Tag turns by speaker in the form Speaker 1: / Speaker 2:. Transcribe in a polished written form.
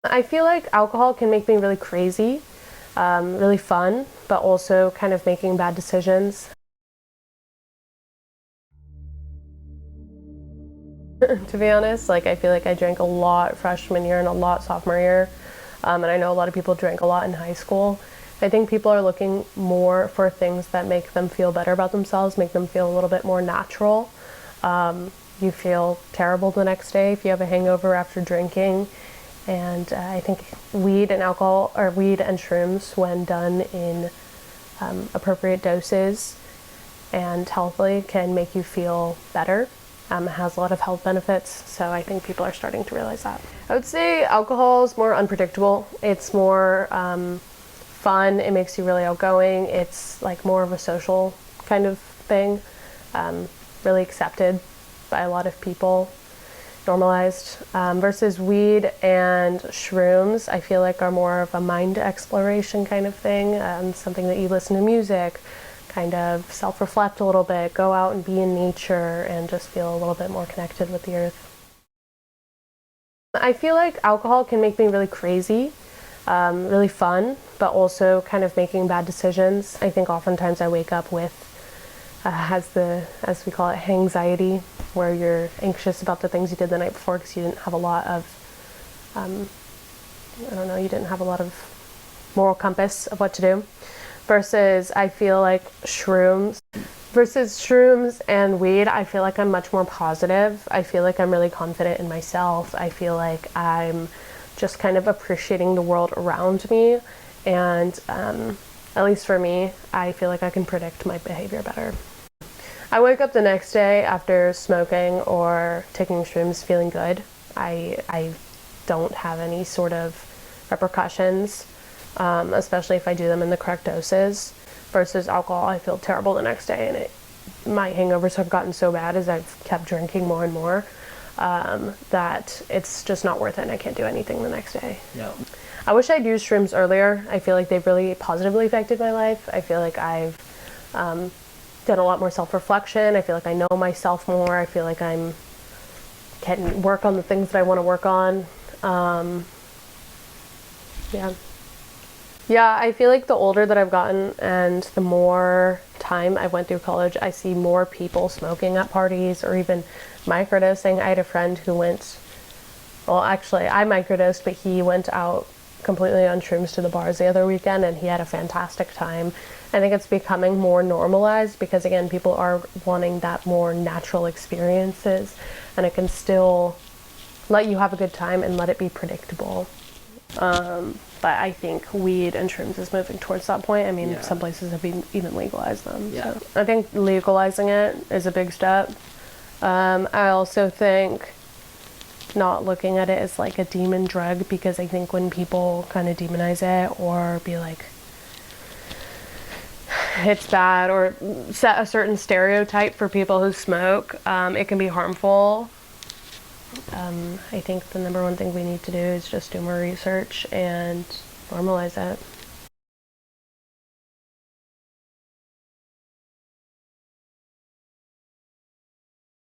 Speaker 1: I feel like alcohol can make me really crazy, really fun, but also kind of making bad decisions. To be honest, like I feel like I drank a lot freshman year and a lot sophomore year, and I know a lot of people drank a lot in high school. I think people are looking more for things that make them feel better about themselves, make them feel a little bit more natural. You feel terrible the next day if you have a hangover after drinking. And I think weed and alcohol, or weed and shrooms, when done in appropriate doses and healthily, can make you feel better. It has a lot of health benefits, so I think people are starting to realize that. I would say alcohol is more unpredictable. It's more fun. It makes you really outgoing. It's like more of a social kind of thing, really accepted by a lot of people, normalized, versus weed and shrooms, I feel like are more of a mind exploration kind of thing, something that you listen to music, kind of self-reflect a little bit, go out and be in nature and just feel a little bit more connected with the earth. I feel like alcohol can make me really crazy, really fun, but also kind of making bad decisions. I think oftentimes I wake up with, as we call it, anxiety, where you're anxious about the things you did the night before because you didn't have a lot of, you didn't have a lot of moral compass of what to do. Versus I feel like shrooms and weed, I feel like I'm much more positive. I feel like I'm really confident in myself. I feel like I'm just kind of appreciating the world around me. And at least for me, I feel like I can predict my behavior better. I wake up the next day after smoking or taking shrooms feeling good. I don't have any sort of repercussions, especially if I do them in the correct doses. Versus alcohol, I feel terrible the next day, and my hangovers have gotten so bad as I've kept drinking more and more, that it's just not worth it and I can't do anything the next day.
Speaker 2: Yeah.
Speaker 1: I wish I'd used shrooms earlier. I feel like they've really positively affected my life. I feel like I've done a lot more self-reflection. I feel like I know myself more. I feel like I can work on the things that I want to work on. Yeah, I feel like the older that I've gotten and the more time I went through college, I see more people smoking at parties or even microdosing. I had a friend who went, well, actually, I microdosed, but he went out completely on shrooms to the bars the other weekend, and he had a fantastic time. I think it's becoming more normalized because, again, people are wanting that more natural experiences, and it can still let you have a good time and let it be predictable. But I think weed and shrooms is moving towards that point. I mean, some places have even legalized them.
Speaker 2: Yeah.
Speaker 1: So I think legalizing it is a big step. I also think not looking at it as like a demon drug, because I think when people kind of demonize it or be like, it's bad, or set a certain stereotype for people who smoke, it can be harmful. I think the number one thing we need to do is just do more research and normalize it.